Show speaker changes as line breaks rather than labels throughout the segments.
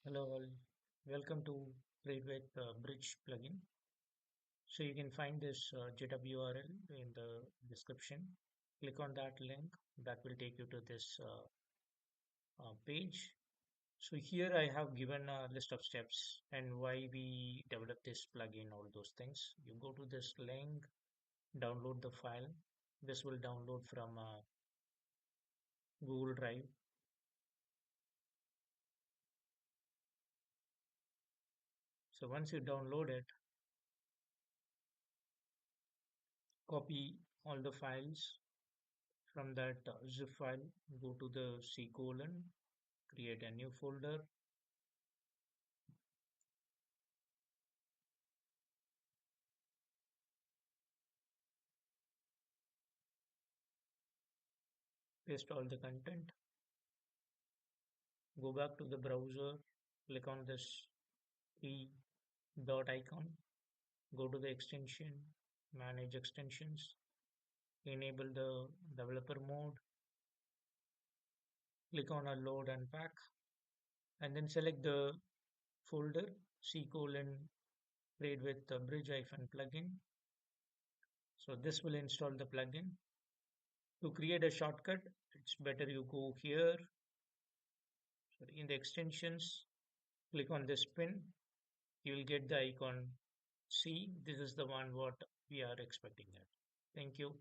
Hello all, welcome to TradeWithBredge plugin. So you can find this GitHub URL in the description. Click on that link that will take you to this page. So here I have given a list of steps and why we develop this plugin, all those things. You go to this link, download the file. This will download from Google Drive. So once you download it, copy all the files from that zip file, go to the C colon, create a new folder, paste all the content, go back to the browser, click on this three dot icon, go to the extension, manage extensions, enable the developer mode, click on a load and pack, and then select the folder C colon trade with the bridge hyphen plugin. So this will install the plugin. To create a shortcut, it's better you go here. So in the extensions, click on this pin. You will get the icon C. This is the one what we are expecting at. Thank you.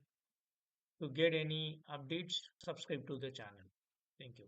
To get any updates, subscribe to the channel. Thank you.